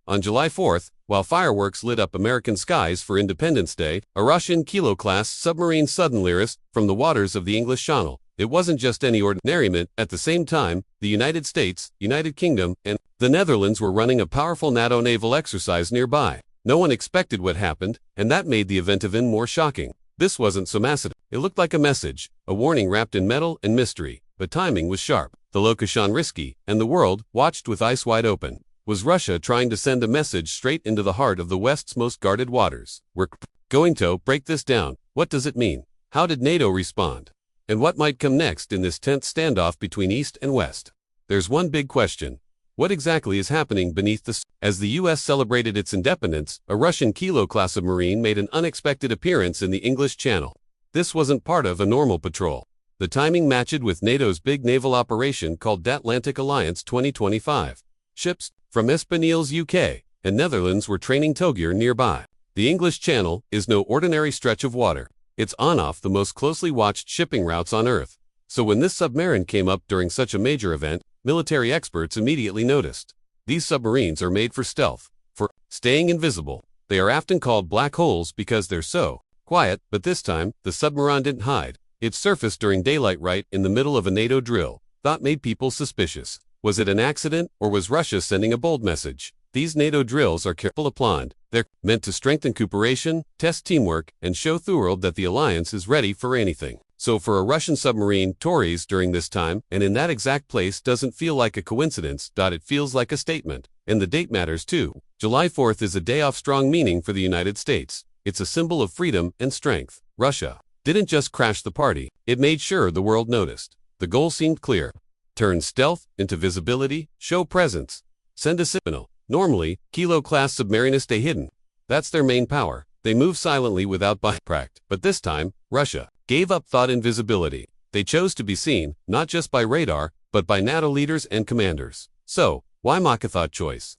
On July 4th, while fireworks lit up American skies for Independence Day, a Russian Kilo-class submarine suddenly rose from the waters of the English Channel. It wasn't just any ordinary mint. At the same time, the United States, United Kingdom, and the Netherlands were running a powerful NATO naval exercise nearby. No one expected what happened, and that made the event even more shocking. This wasn't so massive. It looked like a message, a warning wrapped in metal and mystery, but timing was sharp. The location risky, and the world watched with eyes wide open. Was Russia trying to send a message straight into the heart of the West's most guarded waters? We're going to break this down. What does it mean? How did NATO respond? And what might come next in this tense standoff between East and West? There's one big question. What exactly is happening beneath the surface? As the U.S. celebrated its independence, a Russian Kilo-class submarine made an unexpected appearance in the English Channel. This wasn't part of a normal patrol. The timing matched with NATO's big naval operation called the Atlantic Alliance 2025. Ships from Espagnols, UK, and Netherlands were training togear nearby. The English Channel is no ordinary stretch of water. It's on-off the most closely watched shipping routes on Earth. So when this submarine came up during such a major event, military experts immediately noticed. These submarines are made for stealth, for staying invisible. They are often called black holes because they're so quiet, but this time, the submarine didn't hide. It surfaced during daylight right in the middle of a NATO drill. That made people suspicious. Was it an accident, or was Russia sending a bold message? These NATO drills are carefully planned. They're meant to strengthen cooperation, test teamwork, and show the world that the alliance is ready for anything. So for a Russian submarine Tories during this time, and in that exact place, doesn't feel like a coincidence. It feels like a statement. And the date matters too. July 4th is a day of strong meaning for the United States. It's a symbol of freedom and strength. Russia didn't just crash the party, it made sure the world noticed. The goal seemed clear. Turn stealth into visibility, show presence, send a signal. Normally, Kilo-class submarines stay hidden. That's their main power. They move silently without bypass. But this time, Russia gave up thought and visibility. They chose to be seen, not just by radar, but by NATO leaders and commanders. So, why mock a thought choice?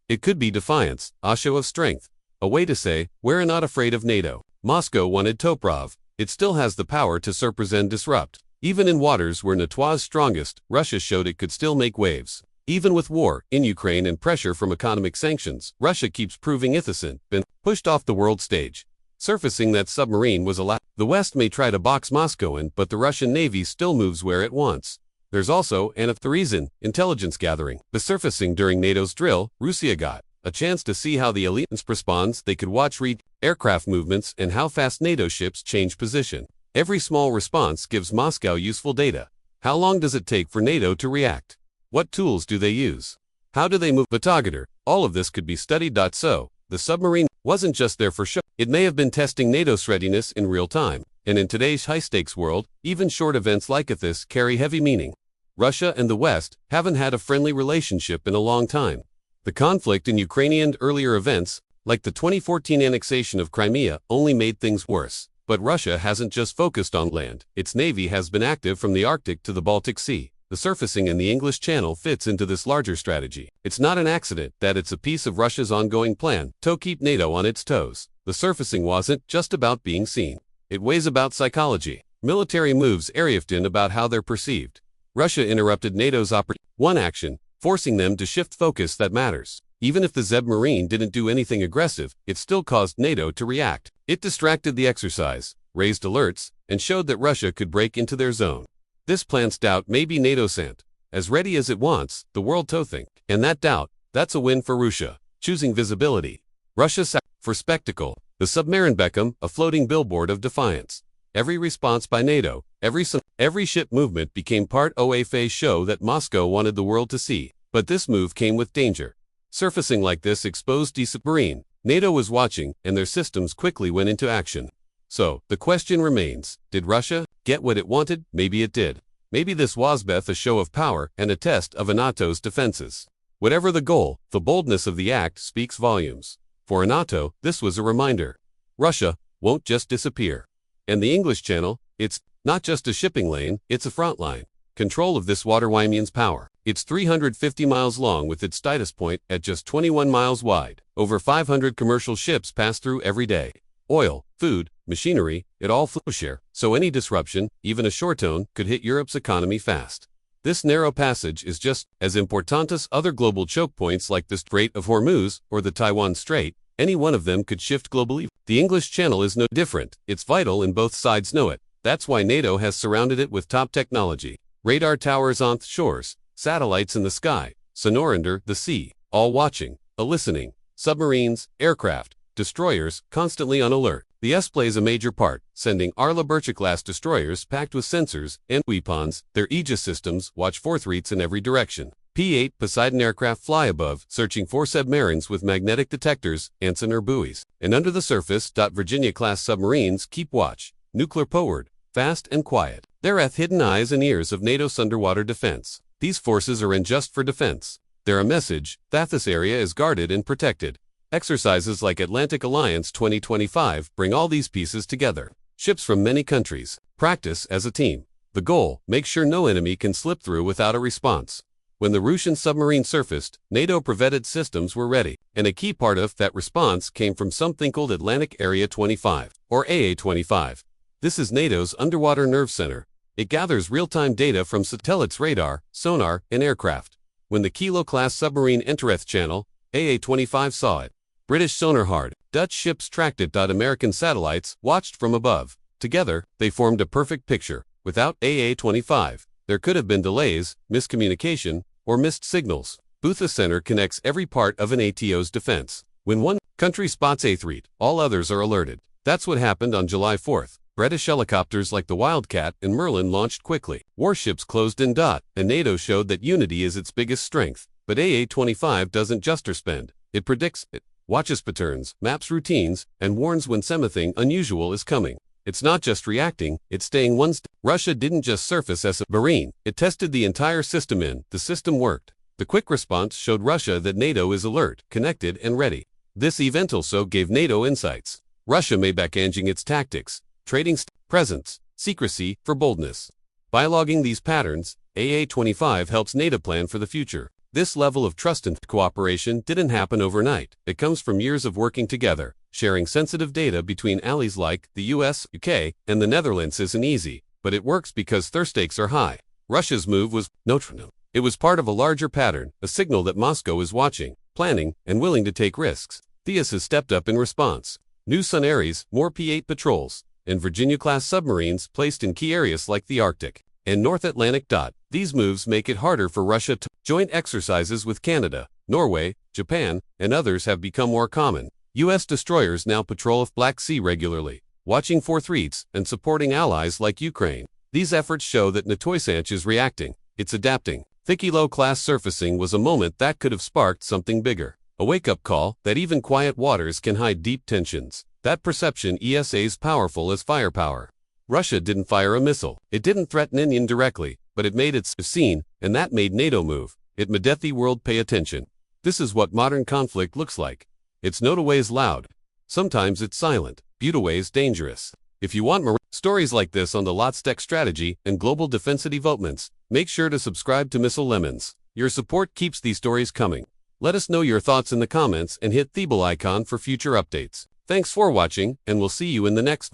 It could be defiance, a show of strength, a way to say, we're not afraid of NATO. Moscow wanted Toprov. It still has the power to surprise and disrupt. Even in waters where NATO was strongest, Russia showed it could still make waves. Even with war in Ukraine and pressure from economic sanctions, Russia keeps proving itself been pushed off the world stage. Surfacing that submarine was allowed. The West may try to box Moscow in, but the Russian Navy still moves where it wants. There's also the reason, intelligence gathering. The surfacing during NATO's drill, Russia got a chance to see how the elite responds. They could watch aircraft movements and how fast NATO ships change position. Every small response gives Moscow useful data. How long does it take for NATO to react? What tools do they use? How do they move the targeter? All of this could be studied. So, the submarine wasn't just there for show. It may have been testing NATO's readiness in real time. And in today's high-stakes world, even short events like this carry heavy meaning. Russia and the West haven't had a friendly relationship in a long time. The conflict in Ukraine and earlier events, like the 2014 annexation of Crimea, only made things worse. But Russia hasn't just focused on land. Its navy has been active from the Arctic to the Baltic Sea. The surfacing in the English Channel fits into this larger strategy. It's not an accident that it's a piece of Russia's ongoing plan to keep NATO on its toes. The surfacing wasn't just about being seen. It weighs about psychology. Military moves are often about how they're perceived. Russia interrupted NATO's one action, forcing them to shift focus that matters. Even if the submarine didn't do anything aggressive, it still caused NATO to react. It distracted the exercise, raised alerts, and showed that Russia could break into their zone. This planned doubt may be NATO sent, as ready as it wants, the world to think. And that doubt, that's a win for Russia, choosing visibility. Russia for spectacle, the submarine became a floating billboard of defiance. Every response by NATO, every ship movement became part of a phase show that Moscow wanted the world to see. But this move came with danger. Surfacing like this exposed the submarine. NATO was watching, and their systems quickly went into action. So, the question remains, did Russia get what it wanted? Maybe it did. Maybe this was both a show of power and a test of NATO's defenses. Whatever the goal, the boldness of the act speaks volumes. For NATO, this was a reminder. Russia won't just disappear. And the English Channel, it's not just a shipping lane, it's a front line. Control of this waterway means power. It's 350 miles long with its tightest point at just 21 miles wide. Over 500 commercial ships pass through every day. Oil, food, machinery, it all flows here. So any disruption, even a short tone, could hit Europe's economy fast. This narrow passage is just as important as other global choke points like the Strait of Hormuz or the Taiwan Strait. Any one of them could shift globally. The English Channel is no different. It's vital and both sides know it. That's why NATO has surrounded it with top technology. Radar towers on the shores, satellites in the sky, Sonar under the sea, all watching, listening, submarines, aircraft, destroyers, constantly on alert. The S plays a major part, sending Arla Birchik-class destroyers packed with sensors and weapons. Their Aegis systems watch forthreats in every direction. P-8 Poseidon aircraft fly above, searching for submarines with magnetic detectors and sonar buoys. And under the surface, Virginia-class submarines keep watch, nuclear-powered, fast and quiet. They're at hidden eyes and ears of NATO's underwater defense. These forces aren't just for defense. They're a message that this area is guarded and protected. Exercises like Atlantic Alliance 2025 bring all these pieces together. Ships from many countries practice as a team. The goal: make sure no enemy can slip through without a response. When the Russian submarine surfaced, NATO prevented systems were ready, and a key part of that response came from something called Atlantic Area 25, or AA-25. This is NATO's underwater nerve center. It gathers real-time data from satellites, radar, sonar, and aircraft. When the Kilo-class submarine entered the channel, AA-25 saw it. British sonar hard, Dutch ships tracked it. American satellites watched from above. Together, they formed a perfect picture. Without AA-25, there could have been delays, miscommunication, or missed signals. Botha Center connects every part of an ATO's defense. When one country spots a threat, all others are alerted. That's what happened on July 4th. British helicopters like the Wildcat and Merlin launched quickly. Warships closed in. And NATO showed that unity is its biggest strength. But AA-25 doesn't just respond. It predicts it, watches patterns, maps routines, and warns when something unusual is coming. It's not just reacting, it's staying one step. Russia didn't just surface as a submarine, it tested the entire system in. The system worked. The quick response showed Russia that NATO is alert, connected, and ready. This event also gave NATO insights. Russia may be changing its tactics, trading presence, secrecy for boldness. By logging these patterns, AA-25 helps NATO plan for the future. This level of trust and cooperation didn't happen overnight. It comes from years of working together. Sharing sensitive data between allies like the US, UK, and the Netherlands isn't easy, but it works because their stakes are high. Russia's move was neutral. It was part of a larger pattern, a signal that Moscow is watching, planning, and willing to take risks. Theus has stepped up in response. New Sun Ares, more P-8 patrols, and Virginia-class submarines placed in key areas like the Arctic and North Atlantic. These moves make it harder for Russia to. Joint exercises with Canada, Norway, Japan, and others have become more common. U.S. destroyers now patrol the Black Sea regularly, watching for threats and supporting allies like Ukraine. These efforts show that NATO is reacting, it's adapting. The Kilo-class surfacing was a moment that could have sparked something bigger. A wake-up call that even quiet waters can hide deep tensions. That perception is powerful as firepower. Russia didn't fire a missile. It didn't threaten Indian directly, but it made its scene, and that made NATO move. It made the world pay attention. This is what modern conflict looks like. It's not always loud. Sometimes it's silent, always dangerous. If you want more stories like this on the Lots-Tech strategy and global defense developments, make sure to subscribe to Missile Lemons. Your support keeps these stories coming. Let us know your thoughts in the comments and hit the bell icon for future updates. Thanks for watching, and we'll see you in the next